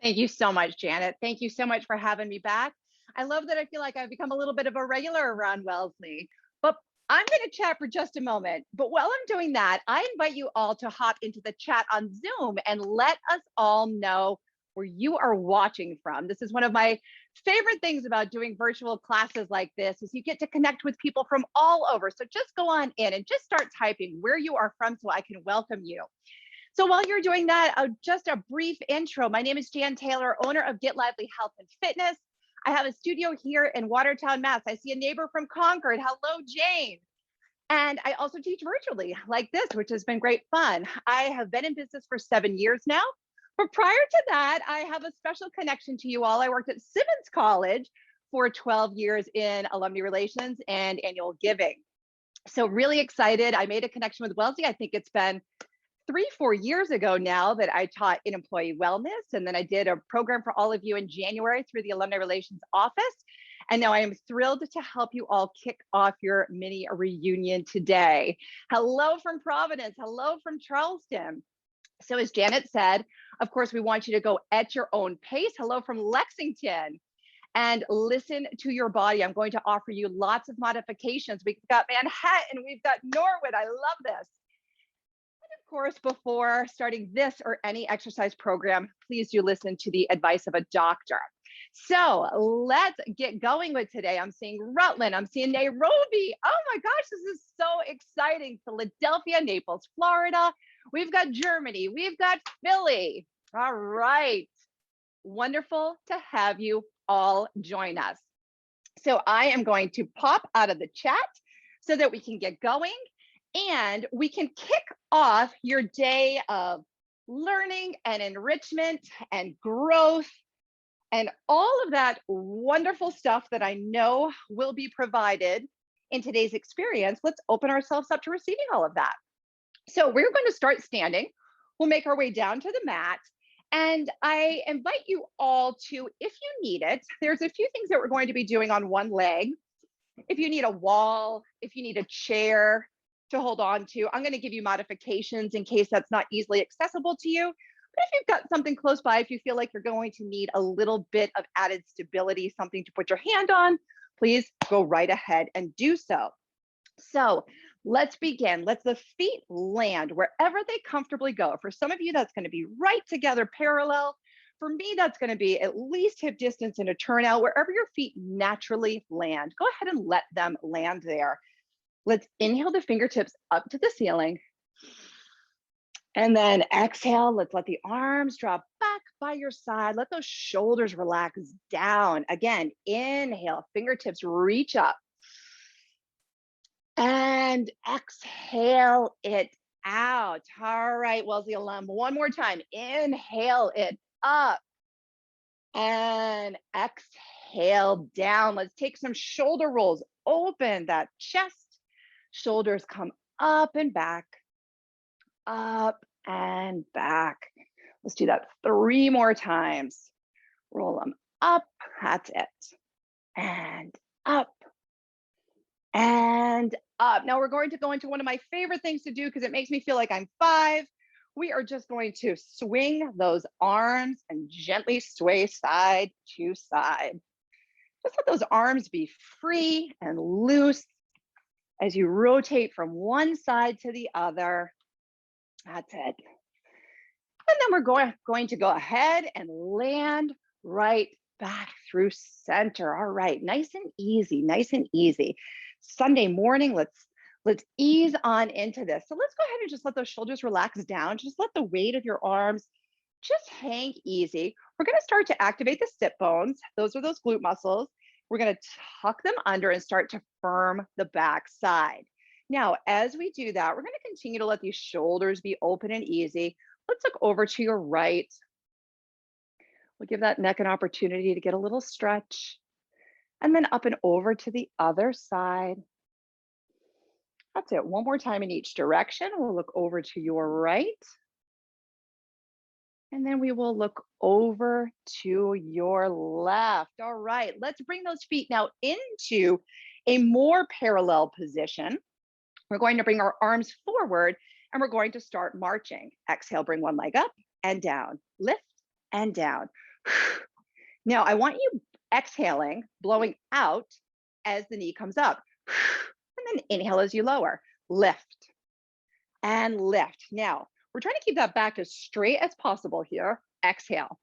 Thank you so much, Janet. Thank you so much for having me back. I love that I feel like I've become a little bit of a regular around Wellesley. But I'm going to chat for just a moment. But while I'm doing that, I invite you all to hop into the chat on Zoom and let us all know where you are watching from. This is one of my favorite things about doing virtual classes like this is you get to connect with people from all over. So just go on in and just start typing where you are from so I can welcome you. So while you're doing that, just a brief intro. My name is Jan Taylor, owner of Get Lively Health and Fitness. I have a studio here in Watertown, Mass. I see a neighbor from Concord. Hello, Jane. And I also teach virtually like this, which has been great fun. I have been in business for 7 years now. But prior to that, I have a special connection to you all. I worked at Simmons College for 12 years in alumni relations and annual giving. So really excited. I made a connection with Wellesley. I think it's been 3, 4 years ago now that I taught in employee wellness. And then I did a program for all of you in January through the Alumni Relations Office. And now I am thrilled to help you all kick off your mini reunion today. Hello from Providence. Hello from Charleston. So as Janet said, of course, we want you to go at your own pace. Hello from Lexington. And listen to your body. I'm going to offer you lots of modifications. We've got Manhattan, we've got Norwood. I love this. Of course, before starting this or any exercise program, please do listen to the advice of a doctor. So let's get going with today. I'm seeing Rutland, I'm seeing Nairobi. Oh my gosh, this is so exciting. Philadelphia, Naples, Florida. We've got Germany, we've got Philly. All right. Wonderful to have you all join us. So I am going to pop out of the chat so that we can get going. And we can kick off your day of learning and enrichment and growth and all of that wonderful stuff that I know will be provided in today's experience. Let's open ourselves up to receiving all of that. So we're going to start standing. We'll make our way down to the mat. And I invite you all to, if you need it, there's a few things that we're going to be doing on one leg. If you need a wall, if you need a chair to hold on to, I'm going to give you modifications in case that's not easily accessible to you. But if you've got something close by, if you feel like you're going to need a little bit of added stability, something to put your hand on, please go right ahead and do so. So let's begin. Let the feet land wherever they comfortably go. For some of you, that's going to be right together parallel. For me, that's going to be at least hip distance and a turnout, wherever your feet naturally land. Go ahead and let them land there. Let's inhale the fingertips up to the ceiling. And then exhale, let's let the arms drop back by your side. Let those shoulders relax down. Again, inhale, fingertips reach up. And exhale it out. All right, Wellesley alum, one more time. Inhale it up. And exhale down. Let's take some shoulder rolls. Open that chest. Shoulders come up and back, up and back. Let's do that 3 more times. Roll them up, that's it. And up, and up. Now we're going to go into one of my favorite things to do because it makes me feel like I'm 5. We are just going to swing those arms and gently sway side to side. Just let those arms be free and loose as you rotate from one side to the other. That's it. And then we're going to go ahead and land right back through center. All right, nice and easy, nice and easy. Sunday morning, let's ease on into this. So let's go ahead and just let those shoulders relax down. Just let the weight of your arms just hang easy. We're going to start to activate the sit bones. Those are those glute muscles. We're going to tuck them under and start to firm the back side. Now, as we do that, we're going to continue to let these shoulders be open and easy. Let's look over to your right. We'll give that neck an opportunity to get a little stretch. And then up and over to the other side. That's it. One more time in each direction. We'll look over to your right. And then we will look over to your left. All right, let's bring those feet now into a more parallel position. We're going to bring our arms forward and we're going to start marching. Exhale, bring one leg up and down. Lift and down. Now I want you exhaling, blowing out as the knee comes up. And then inhale as you lower. Lift and lift. Now we're trying to keep that back as straight as possible here. Exhale,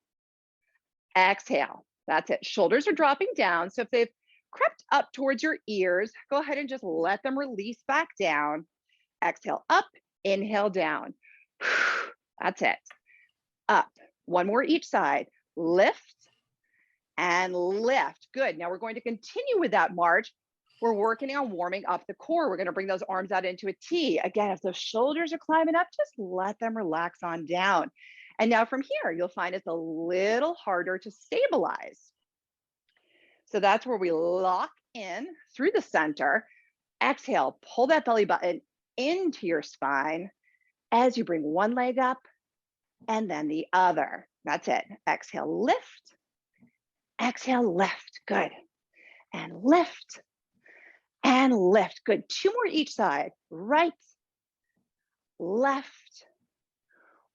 exhale. That's it. Shoulders are dropping down. So if they've crept up towards your ears, go ahead and just let them release back down. Exhale up, inhale down. That's it. Up. One more each side. Lift and lift. Good. Now we're going to continue with that march. We're working on warming up the core. We're going to bring those arms out into a T. Again, if those shoulders are climbing up, just let them relax on down. And now from here, you'll find it's a little harder to stabilize. So that's where we lock in through the center. Exhale, pull that belly button into your spine as you bring one leg up and then the other. That's it. Exhale, lift. Exhale, lift. Good. And lift. And lift. Good. Two more each side. Right, left,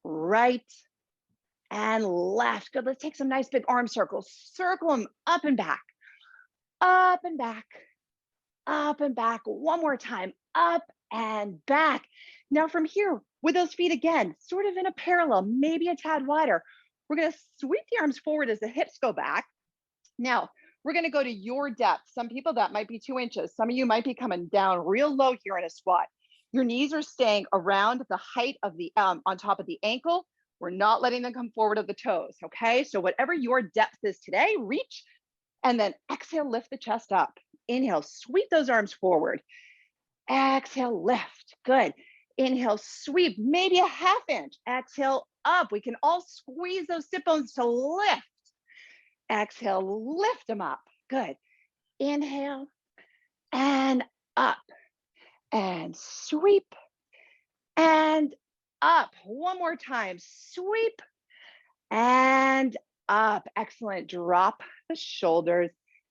right, and left. Good. Let's take some nice big arm circles. Circle them up and back, up and back, up and back. One more time. Up and back. Now from here, with those feet again, sort of in a parallel, maybe a tad wider, we're going to sweep the arms forward as the hips go back. Now, we're going to go to your depth. Some people that might be 2 inches. Some of you might be coming down real low here in a squat. Your knees are staying around the height of the, on top of the ankle. We're not letting them come forward of the toes, okay? So whatever your depth is today, reach, and then exhale, lift the chest up. Inhale, sweep those arms forward. Exhale, lift. Good. Inhale, sweep, maybe a ½ inch. Exhale, up. We can all squeeze those sit bones to lift. Exhale, lift them up. Good. Inhale and up and sweep and up. One more time. Sweep and up. Excellent. Drop the shoulders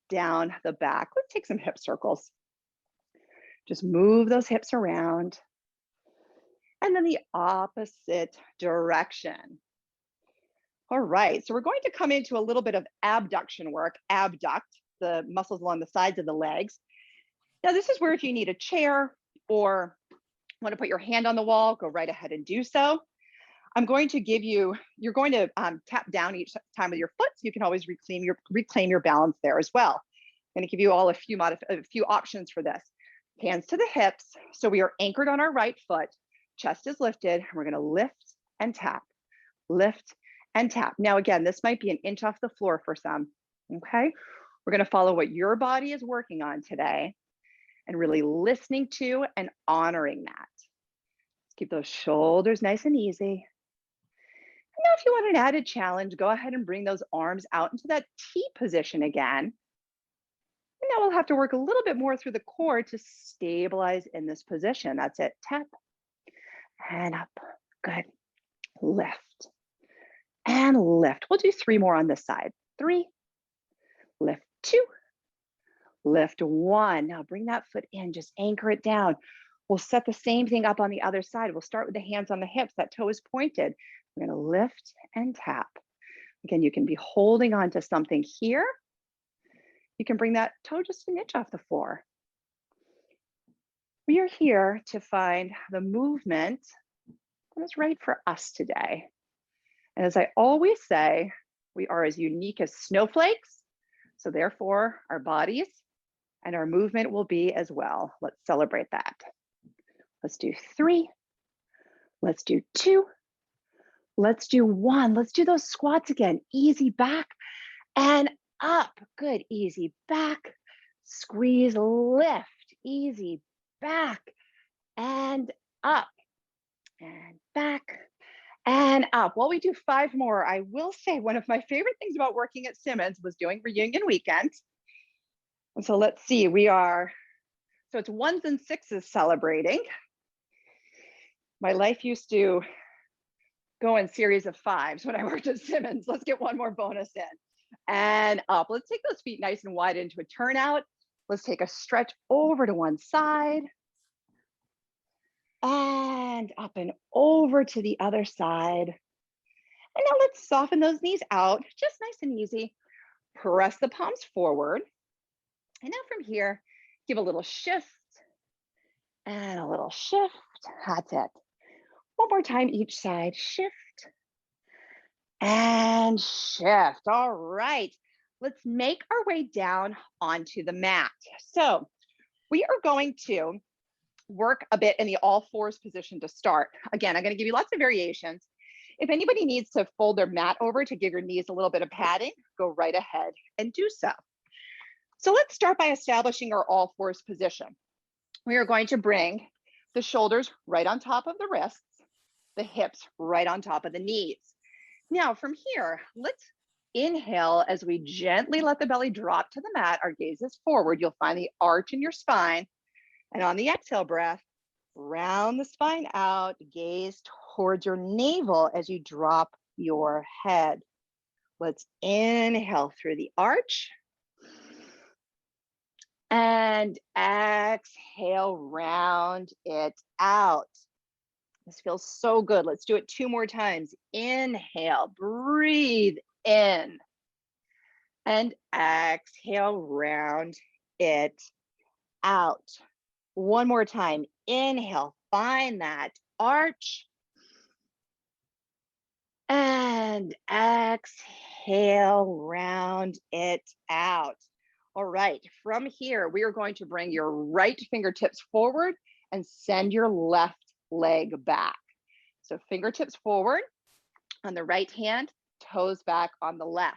down the back. Let's take some hip circles. Just move those hips around. And then the opposite direction. All right, so we're going to come into a little bit of abduction work. Abduct, the muscles along the sides of the legs. Now this is where if you need a chair or want to put your hand on the wall, go right ahead and do so. I'm going to give you, you're going to tap down each time with your foot, so you can always reclaim your balance there as well. I'm going to give you all a few options for this. Hands to the hips, so we are anchored on our right foot, chest is lifted, and we're going to lift and tap, lift and tap. Now, again, this might be an inch off the floor for some, okay? We're gonna follow what your body is working on today and really listening to and honoring that. Keep those shoulders nice and easy. And now if you want an added challenge, go ahead and bring those arms out into that T position again. And now we'll have to work a little bit more through the core to stabilize in this position. That's it, tap and up, good, lift. And lift. We'll do 3 more on this side. 3, lift 2, lift 1. Now bring that foot in, just anchor it down. We'll set the same thing up on the other side. We'll start with the hands on the hips. That toe is pointed. We're gonna lift and tap. Again, you can be holding on to something here. You can bring that toe just an inch off the floor. We are here to find the movement that is right for us today. And as I always say, we are as unique as snowflakes. So therefore, our bodies and our movement will be as well. Let's celebrate that. Let's do 3. Let's do 2. Let's do 1. Let's do those squats again. Easy back and up. Good. Easy back. Squeeze, lift. Easy back and up and back. And up. While we do 5 more, I will say one of my favorite things about working at Simmons was doing reunion weekend. And so let's see, so it's 1s and 6s celebrating. My life used to go in series of 5s when I worked at Simmons. Let's get 1 more bonus in. And up. Let's take those feet nice and wide into a turnout. Let's take a stretch over to one side. And up and over to the other side. And now let's soften those knees out, just nice and easy. Press the palms forward. And now from here, give a little shift and a little shift. That's it. One more time each side. Shift and shift. All right. Let's make our way down onto the mat. So we are going to work a bit in the all fours position to start. Again, I'm going to give you lots of variations. If anybody needs to fold their mat over to give your knees a little bit of padding, go right ahead and do so. So let's start by establishing our all fours position. We are going to bring the shoulders right on top of the wrists, the hips right on top of the knees. Now from here, let's inhale as we gently let the belly drop to the mat. Our gaze is forward. You'll find the arch in your spine. And on the exhale breath, round the spine out, gaze towards your navel as you drop your head. Let's inhale through the arch. And exhale, round it out. This feels so good. Let's do it 2 more times. Inhale, breathe in. And exhale, round it out. One more time. Inhale, find that arch. And exhale, round it out. All right, from here, we are going to bring your right fingertips forward and send your left leg back. So fingertips forward on the right hand, toes back on the left.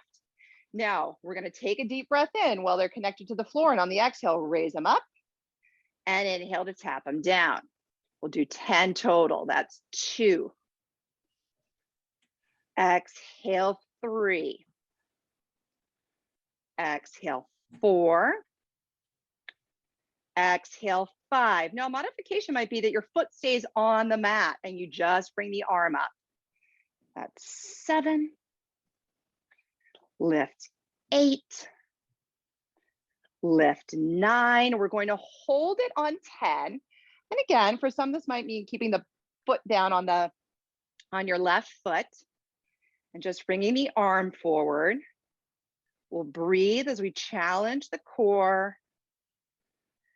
Now, we're going to take a deep breath in while they're connected to the floor, and on the exhale, raise them up and inhale to tap them down. We'll do 10 total. That's 2. Exhale, 3. Exhale, 4. Exhale, 5. Now, modification might be that your foot stays on the mat and you just bring the arm up. That's 7. Lift 8. Lift 9. We're going to hold it on 10. And again, for some, this might mean keeping the foot down on your left foot and just bringing the arm forward. We'll breathe as we challenge the core.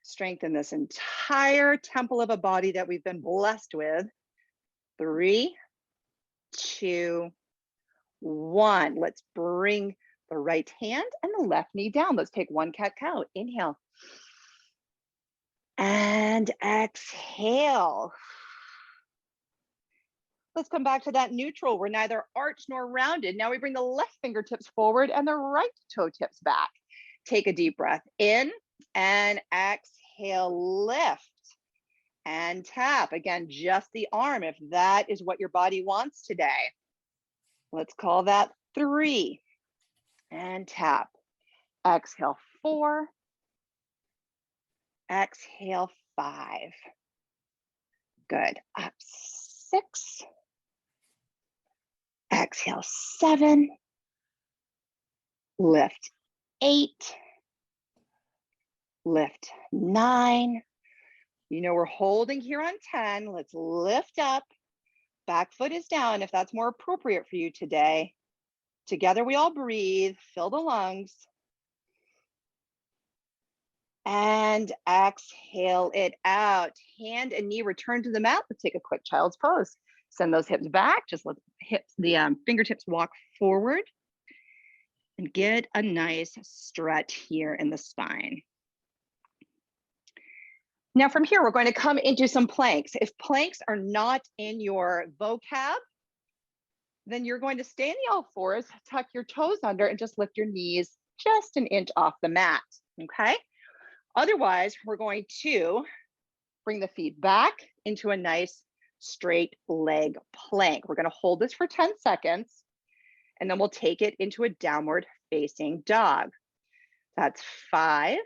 Strengthen this entire temple of a body that we've been blessed with. 3, 2, 1. Let's bring the right hand and the left knee down. Let's take 1 cat-cow. Inhale. And exhale. Let's come back to that neutral. We're neither arched nor rounded. Now we bring the left fingertips forward and the right toe tips back. Take a deep breath in and exhale, lift and tap. Again, just the arm if that is what your body wants today. Let's call that 3 and tap. Exhale, 4. Exhale, 5. Good. Up 6. Exhale, 7. Lift 8. Lift 9. You know, we're holding here on 10. Let's lift up. Back foot is down if that's more appropriate for you today. Together we all breathe, fill the lungs. And exhale it out. Hand and knee return to the mat. Let's take a quick child's pose. Send those hips back. Just let the fingertips walk forward. And get a nice stretch here in the spine. Now from here, we're going to come into some planks. If planks are not in your vocab, then you're going to stay in the all fours, tuck your toes under, and just lift your knees just an inch off the mat, okay? Otherwise, we're going to bring the feet back into a nice straight leg plank. We're going to hold this for 10 seconds, and then we'll take it into a downward facing dog. That's 5,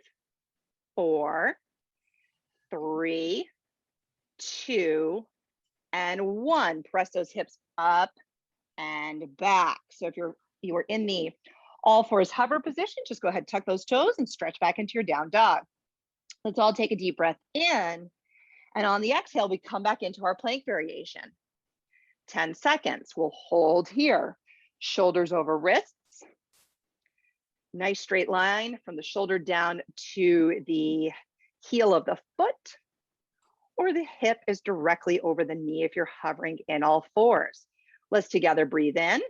4, 3, 2, and 1. Press those hips up and back. So if you are in the all fours hover position, just go ahead, tuck those toes and stretch back into your down dog. Let's all take a deep breath in. And on the exhale, we come back into our plank variation. 10 seconds. We'll hold here. Shoulders over wrists. Nice straight line from the shoulder down to the heel of the foot, or the hip is directly over the knee if you're hovering in all fours. Let's together breathe in.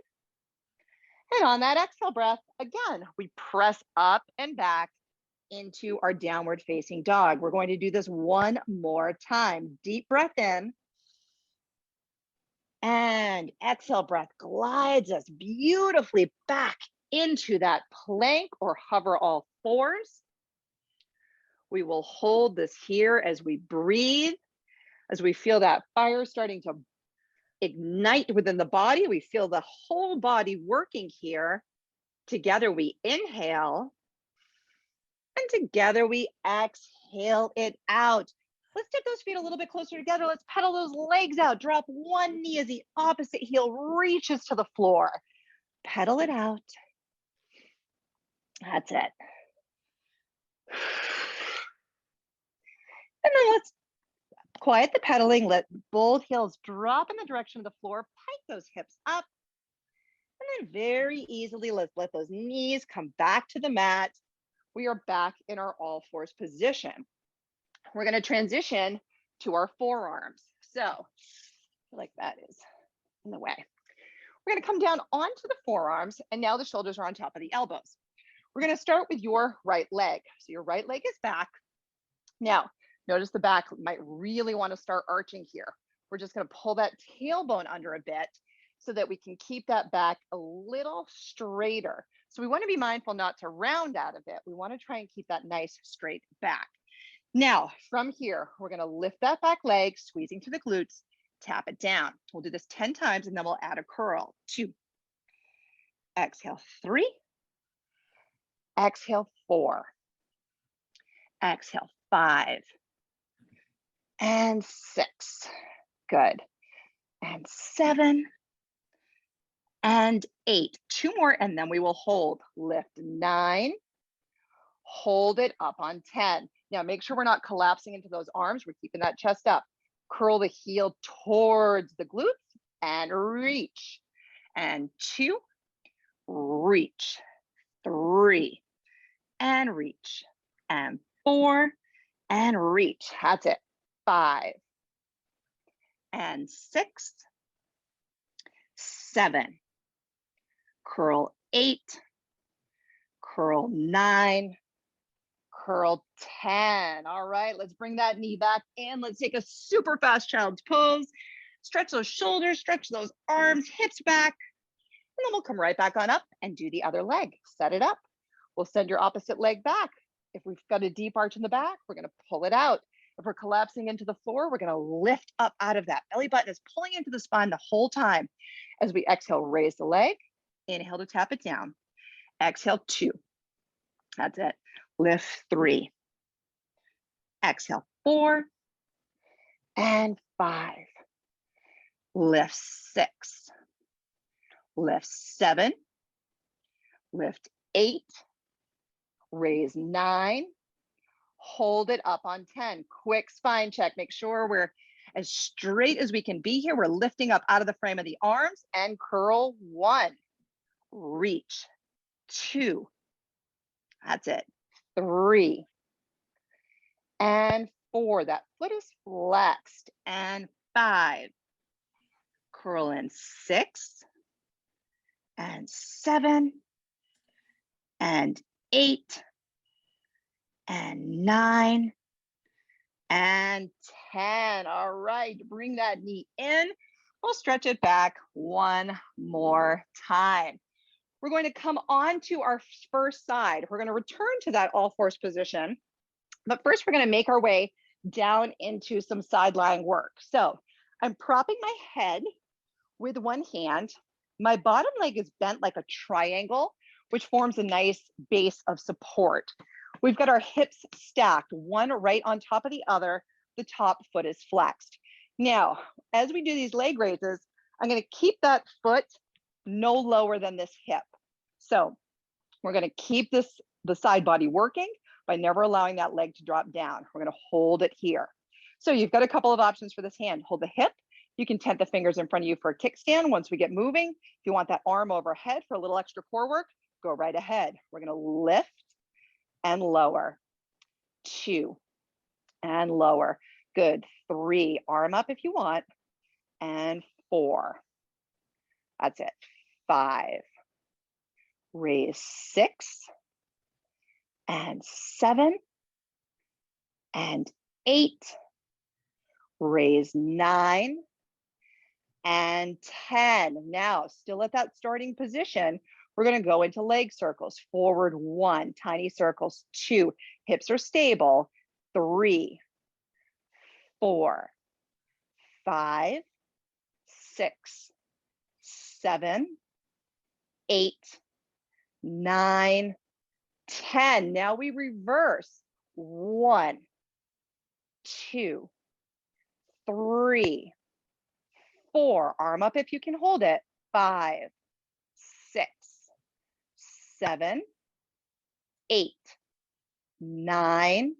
And on that exhale breath, again, we press up and back into our downward facing dog. We're going to do this one more time. Deep breath in. And exhale breath glides us beautifully back into that plank or hover all fours. We will hold this here as we breathe, as we feel that fire starting to ignite within the body. We feel the whole body working here. Together we inhale, and together we exhale it out. Let's take those feet a little bit closer together. Let's pedal those legs out. Drop one knee as the opposite heel reaches to the floor. Pedal it out. That's it. And then let's quiet the pedaling. Let both heels drop in the direction of the floor. Pike those hips up. And then very easily, let's let those knees come back to the mat. We are back in our all fours position. We're going to transition to our forearms. So, I feel like that is in the way. We're going to come down onto the forearms, and now the shoulders are on top of the elbows. We're going to start with your right leg. So your right leg is back. Now, notice the back might really want to start arching here. We're just going to pull that tailbone under a bit so that we can keep that back a little straighter. So we want to be mindful not to round out of it. We want to try and keep that nice straight back. Now, from here, we're going to lift that back leg, squeezing to the glutes, tap it down. We'll do this 10 times, and then we'll add a curl. 2. Exhale, 3. Exhale, 4. Exhale, 5. And 6. Good. And 7. And 8. 2 more, and then we will hold. Lift 9. Hold it up on 10. Now, make sure we're not collapsing into those arms. We're keeping that chest up. Curl the heel towards the glutes and reach. And 2, reach. 3, and reach. And 4, and reach. That's it. 5, and 6, 7. Curl 8, curl 9, curl 10. All right, let's bring that knee back in. Let's take a super fast child's pose. Stretch those shoulders, stretch those arms, hips back, and then we'll come right back on up and do the other leg. Set it up. We'll send your opposite leg back. If we've got a deep arch in the back, we're going to pull it out. If we're collapsing into the floor, we're going to lift up out of that. Belly button is pulling into the spine the whole time. As we exhale, raise the leg. Inhale to tap it down. Exhale, 2. That's it. Lift 3. Exhale, 4. And 5. Lift 6. Lift 7. Lift 8. Raise 9. Hold it up on 10. Quick spine check. Make sure we're as straight as we can be here. We're lifting up out of the frame of the arms, and curl 1. Reach. 2. That's it. 3. And 4. That foot is flexed. And 5. Curl in. 6. And 7. And 8. And 9. And 10. All right, bring that knee in. We'll stretch it back one more time. We're going to come on to our first side. We're going to return to that all fours position. But first, we're going to make our way down into some side lying work. So I'm propping my head with one hand. My bottom leg is bent like a triangle, which forms a nice base of support. We've got our hips stacked, one right on top of the other. The top foot is flexed. Now, as we do these leg raises, I'm going to keep that foot no lower than this hip. So we're going to keep the side body working by never allowing that leg to drop down. We're going to hold it here. So you've got a couple of options for this hand. Hold the hip. You can tent the fingers in front of you for a kickstand once we get moving. If you want that arm overhead for a little extra core work, go right ahead. We're gonna lift and lower. 2 and lower. Good. 3, arm up if you want. And 4. That's it. 5. Raise 6. And 7. And 8. Raise 9. And 10. Now, still at that starting position, we're going to go into leg circles. Forward 1, tiny circles. 2, hips are stable. 3, 4, 5, 6, 7, 8, 9, 10. Now we reverse. 1, 2, 3, 4. Arm up if you can hold it. 5, 6, 7, 8, 9,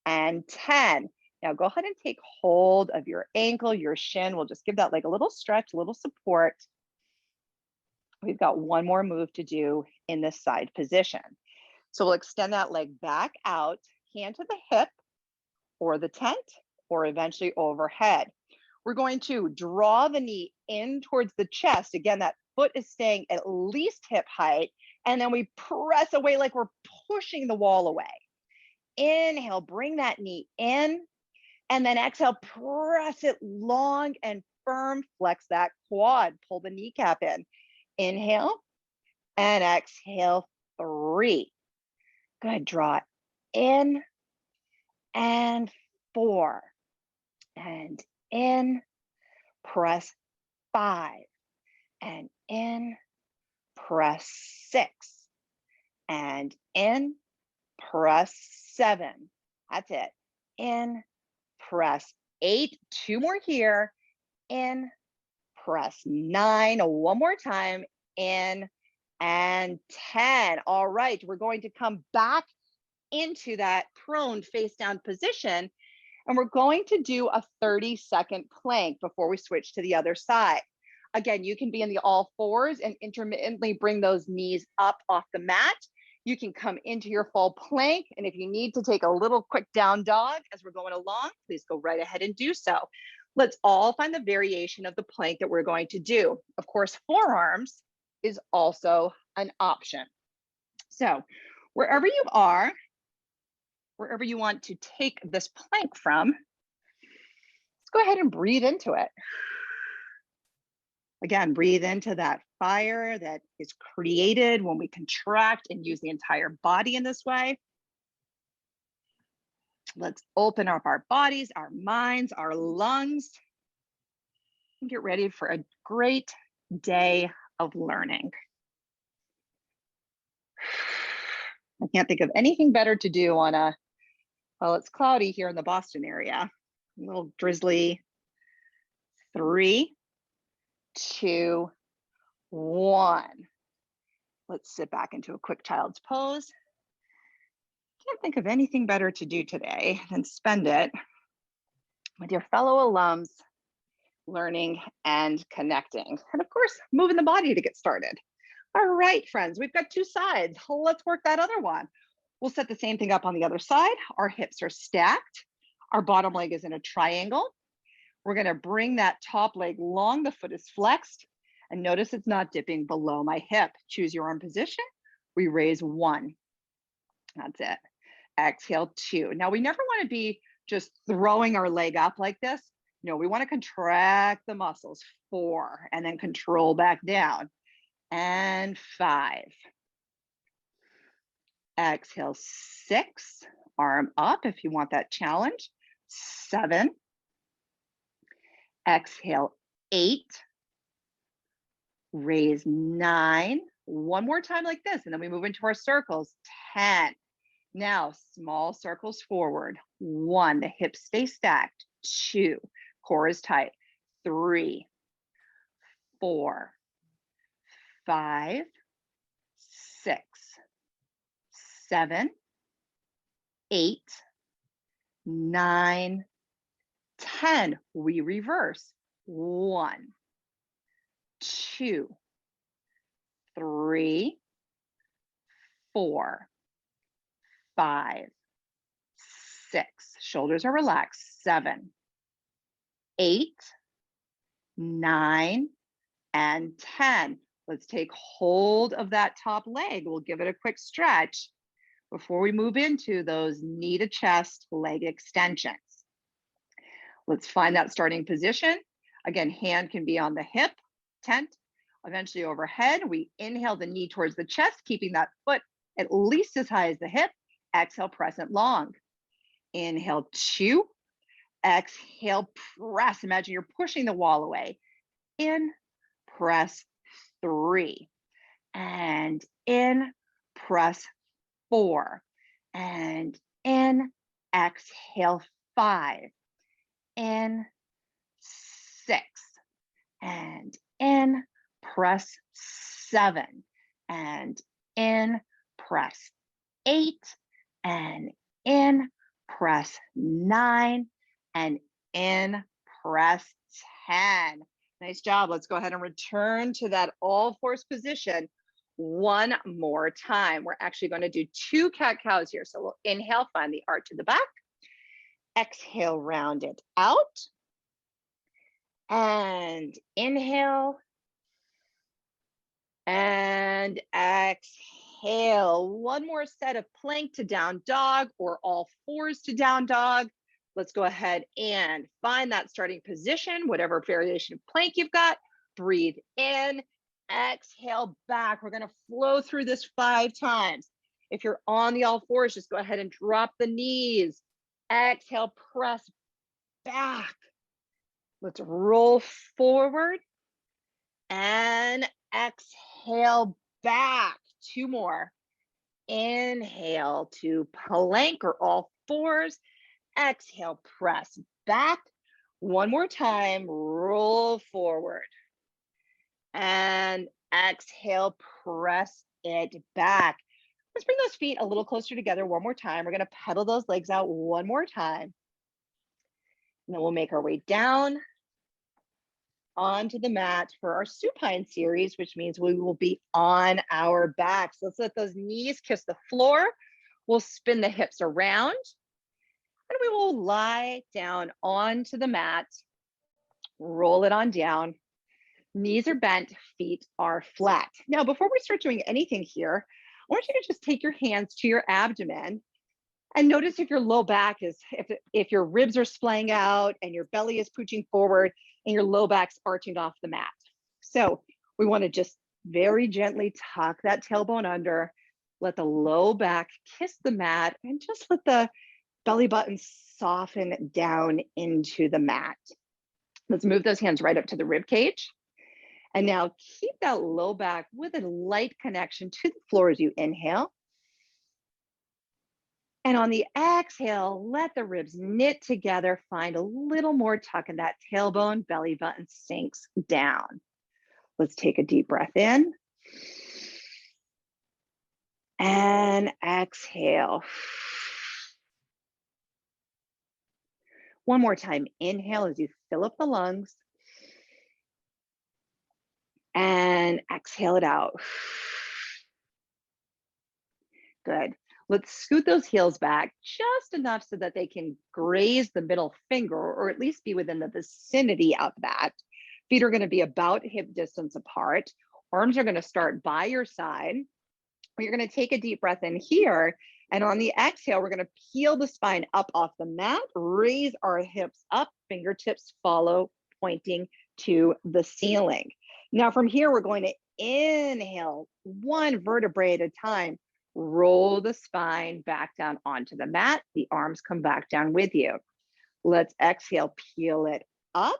and 10. Now go ahead and take hold of your ankle, your shin. We'll just give that leg a little stretch, a little support. We've got one more move to do in this side position. So we'll extend that leg back out, hand to the hip or the tent, or eventually overhead. We're going to draw the knee in towards the chest. Again, that foot is staying at least hip height. And then we press away like we're pushing the wall away. Inhale, bring that knee in. And then exhale, press it long and firm. Flex that quad. Pull the kneecap in. Inhale and exhale. 3. Good. Draw in and 4. And in. Press 5. And in. Press 6. And in. Press 7. That's it. In. Press 8. 2 more here. In. Press 9. One more time. In. And 10. All right. We're going to come back into that prone face down position. And we're going to do a 30-second plank before we switch to the other side. Again, you can be in the all fours and intermittently bring those knees up off the mat. You can come into your full plank. And if you need to take a little quick down dog as we're going along, please go right ahead and do so. Let's all find the variation of the plank that we're going to do. Of course, forearms is also an option. So wherever you are, wherever you want to take this plank from, let's go ahead and breathe into it. Again, breathe into that fire that is created when we contract and use the entire body in this way. Let's open up our bodies, our minds, our lungs, and get ready for a great day of learning. I can't think of anything better to do on a, well, it's cloudy here in the Boston area. A little drizzly. 3, 2, 1. Let's sit back into a quick child's pose. Can't think of anything better to do today than spend it with your fellow alums, learning and connecting. And of course, moving the body to get started. All right, friends, we've got 2 sides. Let's work that other one. We'll set the same thing up on the other side. Our hips are stacked. Our bottom leg is in a triangle. We're going to bring that top leg long. The foot is flexed. And notice it's not dipping below my hip. Choose your arm position. We raise 1. That's it. Exhale 2. Now, we never want to be just throwing our leg up like this. No, we want to contract the muscles. 4. And then control back down. And 5. Exhale 6. Arm up if you want that challenge. 7. Exhale 8. Raise 9. One more time like this, and then we move into our circles. 10. Now, small circles forward. 1, the hips stay stacked. 2, core is tight. 3, 4, 5, 6, 7, 8, 9, 10. We reverse. 1, 2, 3, 4, 5, 6. Shoulders are relaxed. 7, 8, 9, and 10. Let's take hold of that top leg. We'll give it a quick stretch before we move into those knee to chest leg extensions. Let's find that starting position. Again, hand can be on the hip, tent, eventually overhead. We inhale the knee towards the chest, keeping that foot at least as high as the hip. Exhale, press it long. Inhale, 2. Exhale, press. Imagine you're pushing the wall away. In, press 3. And in, press 4. And in, exhale, 5. In, 6. And in, press 7. And in, press 8. And in, press 9. And in, press 10. Nice job. Let's go ahead and return to that all fours position one more time. We're actually going to do 2 cat-cows here. So we'll inhale, find the arch to the back. Exhale, round it out. And inhale. And exhale. One more set of plank to down dog or all fours to down dog. Let's go ahead and find that starting position, whatever variation of plank you've got. Breathe in, exhale back. We're going to flow through this 5 times. If you're on the all fours, just go ahead and drop the knees. Exhale, press back. Let's roll forward and exhale back. 2 more. Inhale to plank or all fours. Exhale, press back. 1 more time, roll forward. And exhale, press it back. Let's bring those feet a little closer together 1 more time. We're gonna pedal those legs out 1 more time. And then we'll make our way down onto the mat for our supine series, which means we will be on our backs. Let's let those knees kiss the floor. We'll spin the hips around. And we will lie down onto the mat, roll it on down. Knees are bent, feet are flat. Now, before we start doing anything here, I want you to just take your hands to your abdomen and notice if your low back is, if your ribs are splaying out and your belly is pooching forward and your low back's arching off the mat. So we want to just very gently tuck that tailbone under, let the low back kiss the mat, and just let the belly button soften down into the mat. Let's move those hands right up to the rib cage. And now keep that low back with a light connection to the floor as you inhale. And on the exhale, let the ribs knit together. Find a little more tuck in that tailbone, belly button sinks down. Let's take a deep breath in. And exhale. 1 more time, inhale as you fill up the lungs. And exhale it out. Good. Let's scoot those heels back just enough so that they can graze the middle finger or at least be within the vicinity of that. Feet are going to be about hip distance apart. Arms are going to start by your side. You're going to take a deep breath in here. And on the exhale, we're going to peel the spine up off the mat, raise our hips up, fingertips follow, pointing to the ceiling. Now from here, we're going to inhale 1 vertebrae at a time, roll the spine back down onto the mat. The arms come back down with you. Let's exhale, peel it up.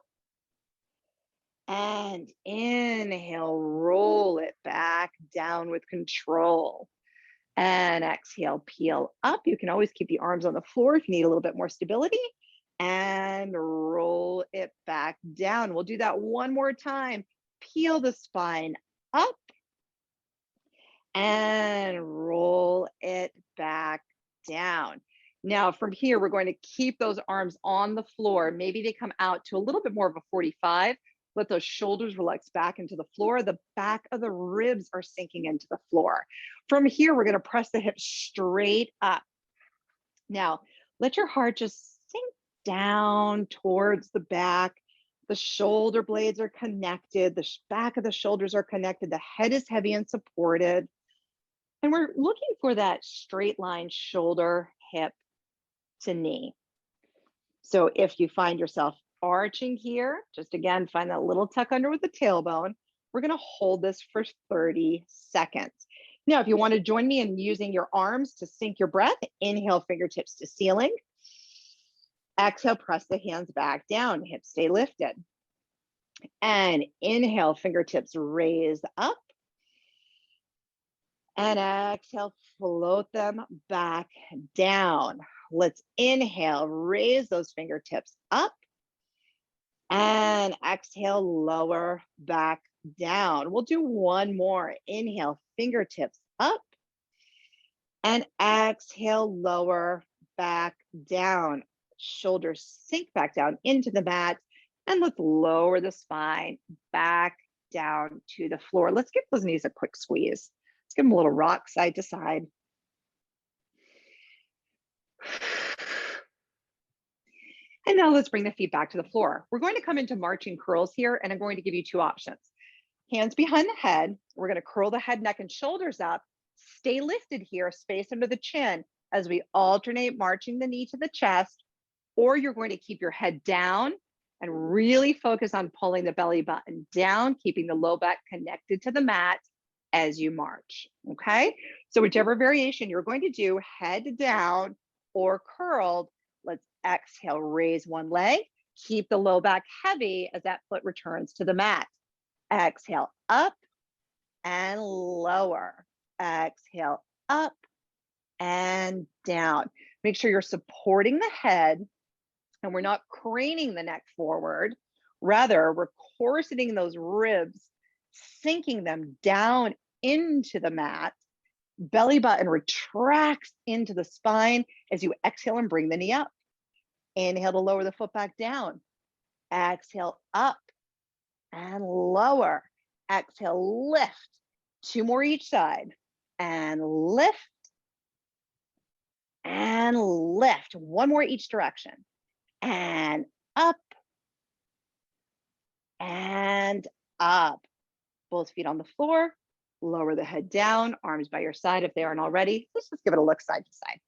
And inhale, roll it back down with control. And exhale, peel up. You can always keep the arms on the floor if you need a little bit more stability. And roll it back down. We'll do that 1 more time. Peel the spine up. And roll it back down. Now from here, we're going to keep those arms on the floor. Maybe they come out to a little bit more of a 45. Let those shoulders relax back into the floor. The back of the ribs are sinking into the floor. From here, we're going to press the hips straight up. Now, let your heart just sink down towards the back. The shoulder blades are connected. The back of the shoulders are connected. The head is heavy and supported. And we're looking for that straight line shoulder, hip to knee. So if you find yourself arching here, just again, find that little tuck under with the tailbone. We're going to hold this for 30 seconds. Now, if you want to join me in using your arms to sink your breath, inhale, fingertips to ceiling. Exhale, press the hands back down, hips stay lifted. And inhale, fingertips raise up. And exhale, float them back down. Let's inhale, raise those fingertips up. And exhale, lower back down. We'll do one more. Inhale, fingertips up. And exhale, lower back down. Shoulders sink back down into the mat. And let's lower the spine back down to the floor. Let's give those knees a quick squeeze. Let's give them a little rock side to side. And now let's bring the feet back to the floor. We're going to come into marching curls here, and I'm going to give you two options. Hands behind the head. We're going to curl the head, neck, and shoulders up. Stay lifted here, space under the chin as we alternate marching the knee to the chest, or you're going to keep your head down and really focus on pulling the belly button down, keeping the low back connected to the mat as you march, okay? So whichever variation you're going to do, head down or curled, let's exhale, raise one leg, keep the low back heavy as that foot returns to the mat. Exhale, up and lower. Exhale, up and down. Make sure you're supporting the head and we're not craning the neck forward. Rather, we're corseting those ribs, sinking them down into the mat. Belly button retracts into the spine as you exhale and bring the knee up. Inhale to lower the foot back down. Exhale, up and lower. Exhale, lift. Two more each side. And lift. And lift. One more each direction. And up. And up. Both feet on the floor. Lower the head down. Arms by your side if they aren't already. Let's just give it a look side to side.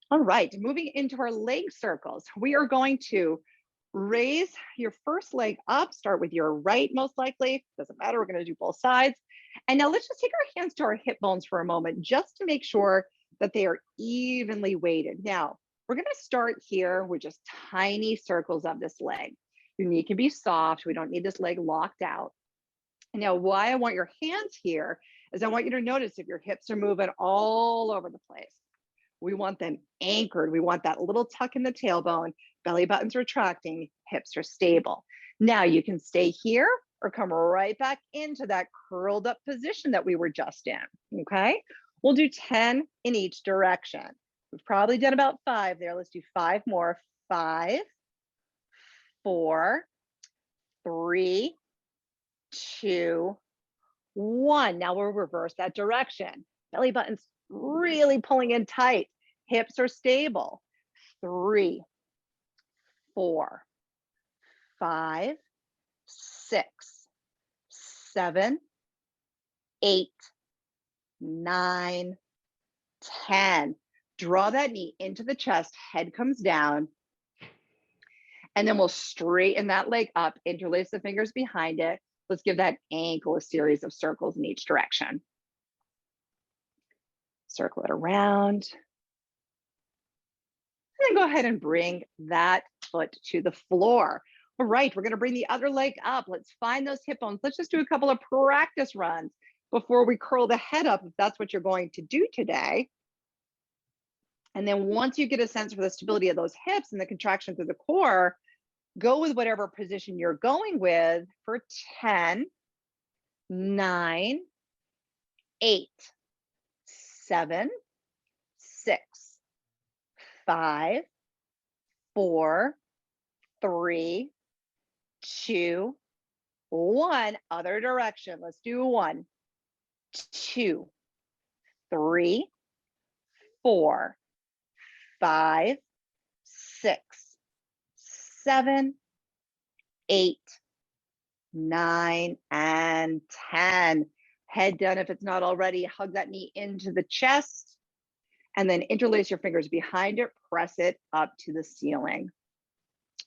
All right, moving into our leg circles. We are going to raise your first leg up. Start with your right, most likely. Doesn't matter, we're gonna do both sides. And now let's just take our hands to our hip bones for a moment, just to make sure that they are evenly weighted. Now, we're gonna start here with just tiny circles of this leg. Your knee can be soft. We don't need this leg locked out. And now why I want your hands here is I want you to notice if your hips are moving all over the place. We want them anchored. We want that little tuck in the tailbone, belly button's retracting, hips are stable. Now you can stay here or come right back into that curled up position that we were just in, okay? We'll do 10 in each direction. We've probably done about 5 there. Let's do 5 more. 5, 4, 3, 2, 1. Now we'll reverse that direction. Belly button's really pulling in tight. Hips are stable. 3, 4, 5, 6, 7, 8, 9, 10. Draw that knee into the chest, head comes down. And then we'll straighten that leg up, interlace the fingers behind it. Let's give that ankle a series of circles in each direction. Circle it around. And then go ahead and bring that foot to the floor. All right, we're gonna bring the other leg up. Let's find those hip bones. Let's just do a couple of practice runs before we curl the head up, if that's what you're going to do today. And then once you get a sense for the stability of those hips and the contraction through the core, go with whatever position you're going with for 10, 9, 8, 7, 6, 5, 4, 3, 2, 1. Other direction. Let's do 1, 2, 3, 4, 5, 6, 7, 8, 9, and 10. Head down if it's not already. Hug that knee into the chest and then interlace your fingers behind it. Press it up to the ceiling.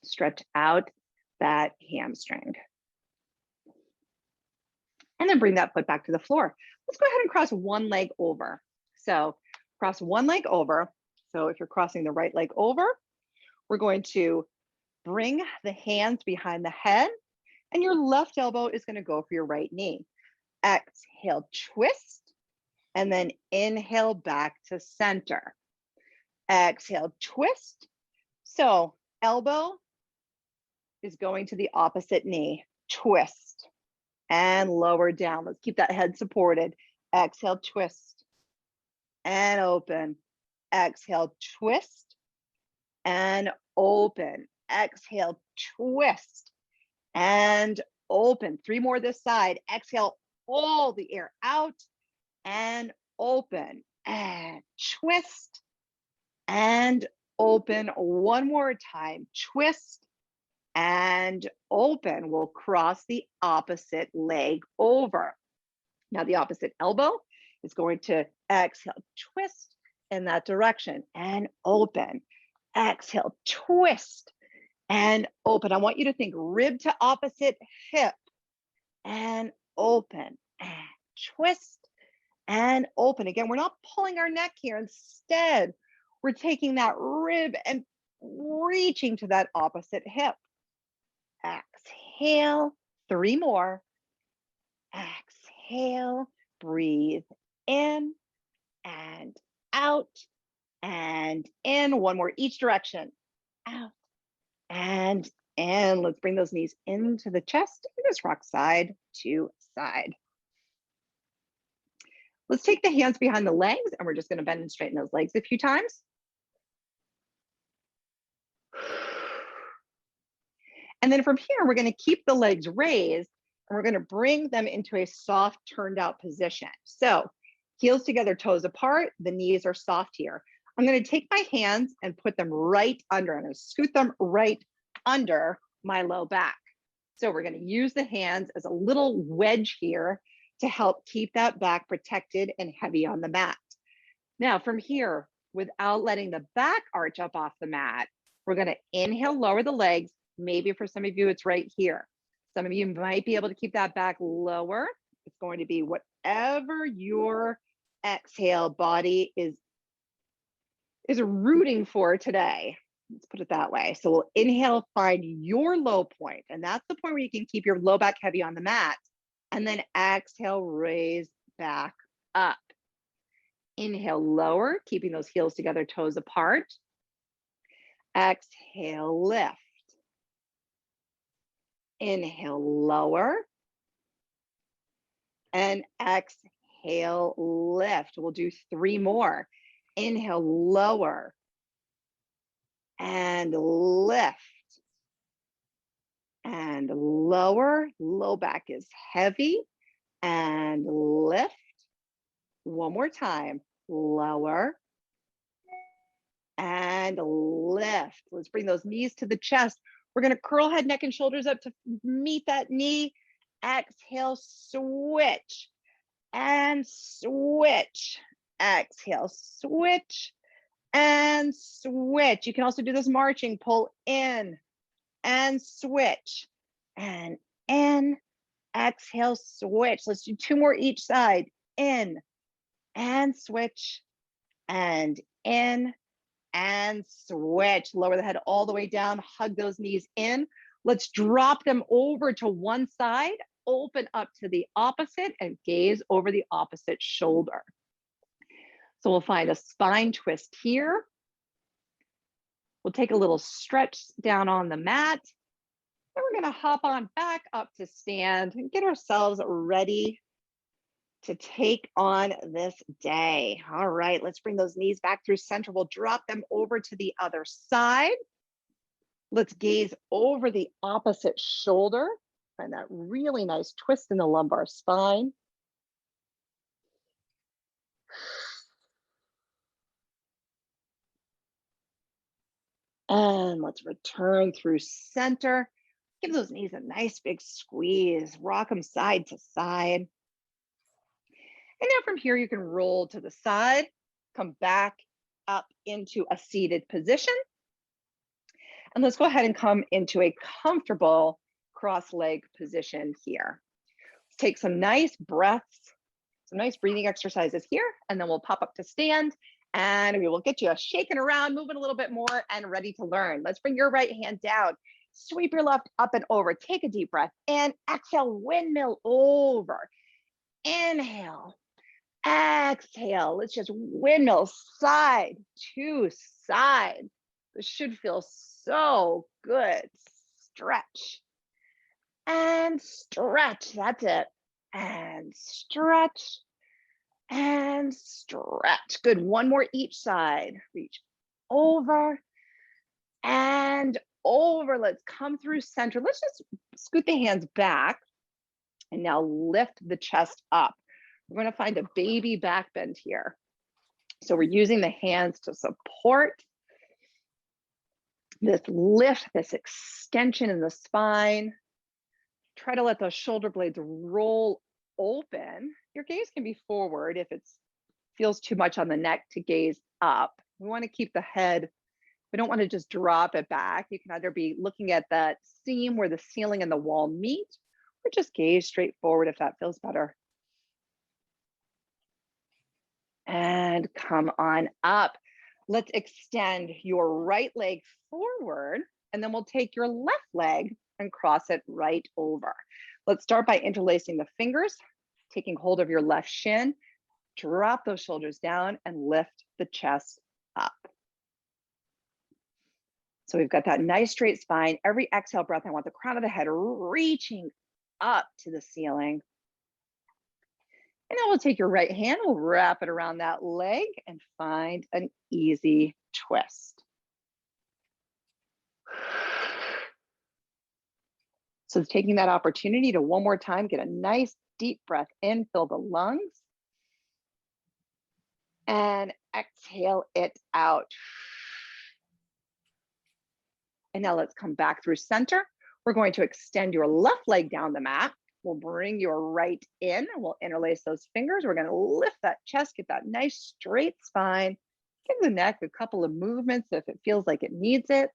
Stretch out that hamstring. And then bring that foot back to the floor. Let's go ahead and cross one leg over. So cross one leg over. So if you're crossing the right leg over, we're going to bring the hands behind the head and your left elbow is going to go for your right knee. Exhale, twist, and then inhale back to center. Exhale, twist. So elbow is going to the opposite knee. Twist and lower down. Let's keep that head supported. Exhale, twist and open. Exhale, twist and open. Exhale, twist and open. 3 more this side. Exhale, all the air out and open and twist and open. One more time. Twist and open. We'll cross the opposite leg over. Now the opposite elbow is going to exhale, twist in that direction and open. Exhale, twist and open. I want you to think rib to opposite hip and open and twist and open. Again, we're not pulling our neck here. Instead, we're taking that rib and reaching to that opposite hip. Exhale, 3 more. Exhale, breathe in and out and in. 1 more each direction. Out and in. Let's bring those knees into the chest and just rock side to side. Let's take the hands behind the legs and we're just going to bend and straighten those legs a few times. And then from here, we're going to keep the legs raised and we're going to bring them into a soft turned out position. So heels together, toes apart, the knees are soft here. I'm going to take my hands and put them right under. I'm going to scoot them right under my low back. So we're going to use the hands as a little wedge here to help keep that back protected and heavy on the mat. Now from here, without letting the back arch up off the mat, we're going to inhale, lower the legs. Maybe for some of you, it's right here. Some of you might be able to keep that back lower. It's going to be whatever your exhale body is rooting for today. Let's put it that way. So we'll inhale, find your low point. And that's the point where you can keep your low back heavy on the mat. And then exhale, raise back up. Inhale, lower, keeping those heels together, toes apart. Exhale, lift. Inhale, lower. And exhale, lift. We'll do 3 more. Inhale, lower. And lift. And lower. Low back is heavy. And lift. 1 more time. Lower. And lift. Let's bring those knees to the chest. We're going to curl head, neck, and shoulders up to meet that knee. Exhale, switch. And switch. Exhale, switch. And switch. You can also do this marching. Pull in. And switch. And in. Exhale, switch. Let's do 2 more each side. In. And switch. And in. And switch. Lower the head all the way down. Hug those knees in. Let's drop them over to one side. Open up to the opposite and gaze over the opposite shoulder. So we'll find a spine twist here. We'll take a little stretch down on the mat. Then we're going to hop on back up to stand and get ourselves ready to take on this day. All right, let's bring those knees back through center. We'll drop them over to the other side. Let's gaze over the opposite shoulder. Find that really nice twist in the lumbar spine. And let's return through center. Give those knees a nice big squeeze. Rock them side to side. And now from here, you can roll to the side, come back up into a seated position. And let's go ahead and come into a comfortable cross-leg position here. Let's take some nice breaths, some nice breathing exercises here, and then we'll pop up to stand, and we will get you shaking around, moving a little bit more, and ready to learn. Let's bring your right hand down. Sweep your left up and over. Take a deep breath and exhale, windmill over. Inhale, exhale. Let's just windmill side to side. This should feel so good. Stretch and stretch. That's it. And stretch and stretch. Good. One more each side. Reach over and over. Let's come through center. Let's just scoot the hands back and now lift the chest up. We're going to find a baby back bend here. So we're using the hands to support this lift, this extension in the spine. Try to let those shoulder blades roll open. Your gaze can be forward if it feels too much on the neck to gaze up. We want to keep the head, we don't want to just drop it back. You can either be looking at that seam where the ceiling and the wall meet, or just gaze straight forward if that feels better. And come on up. Let's extend your right leg forward, and then we'll take your left leg and cross it right over. Let's start by interlacing the fingers, taking hold of your left shin, drop those shoulders down and lift the chest up. So we've got that nice straight spine. Every exhale breath, I want the crown of the head reaching up to the ceiling. And then we'll take your right hand, we'll wrap it around that leg and find an easy twist. So taking that opportunity to one more time, get a nice deep breath in, fill the lungs. And exhale it out. And now let's come back through center. We're going to extend your left leg down the mat. We'll bring your right in and we'll interlace those fingers. We're going to lift that chest, get that nice straight spine. Give the neck a couple of movements if it feels like it needs it.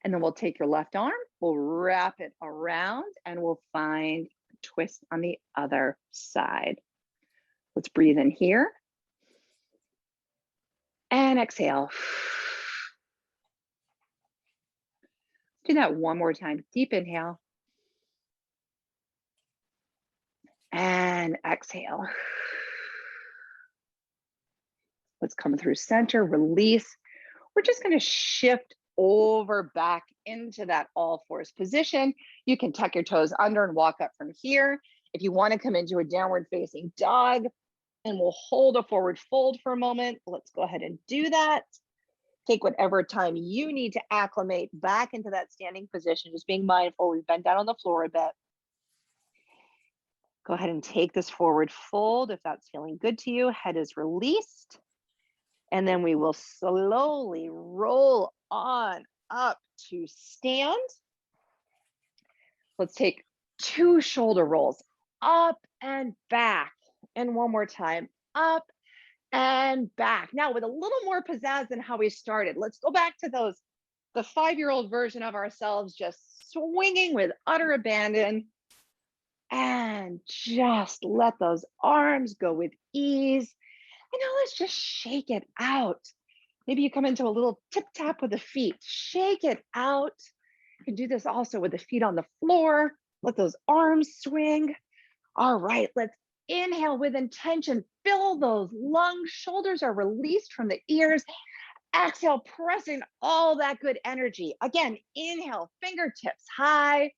And then we'll take your left arm, we'll wrap it around and we'll find a twist on the other side. Let's breathe in here. And exhale. Do that one more time. Deep inhale. And exhale. Let's come through center, release. We're just going to shift over back into that all fours position. You can tuck your toes under and walk up from here. If you want to come into a downward facing dog, and we'll hold a forward fold for a moment. Let's go ahead and do that. Take whatever time you need to acclimate back into that standing position, just being mindful. We've been down on the floor a bit. Go ahead and take this forward fold if that's feeling good to you. Head is released. And then we will slowly roll on up to stand. Let's take 2 shoulder rolls, up and back. And one more time, up and back. Now with a little more pizzazz than how we started. Let's go back to the 5-year-old version of ourselves, just swinging with utter abandon. And just let those arms go with ease. And now let's just shake it out. Maybe you come into a little tip tap with the feet. Shake it out. You can do this also with the feet on the floor. Let those arms swing. All right, let's inhale with intention. Fill those lungs. Shoulders are released from the ears. Exhale, pressing all that good energy. Again, inhale, fingertips high.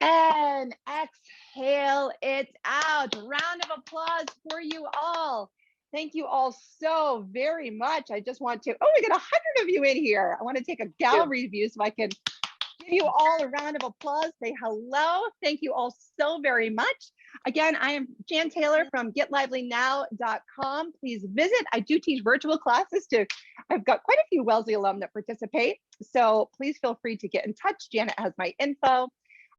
And exhale it out. Round of applause for you all. Thank you all so very much. I just want to, oh, we got 100 of you in here. I want to take a gallery view so I can give you all a round of applause. Say hello. Thank you all so very much. Again, I am Jan Taylor from getlivelynow.com. Please visit. I do teach virtual classes too. I've got quite a few Wellesley alum that participate. So please feel free to get in touch. Janet has my info.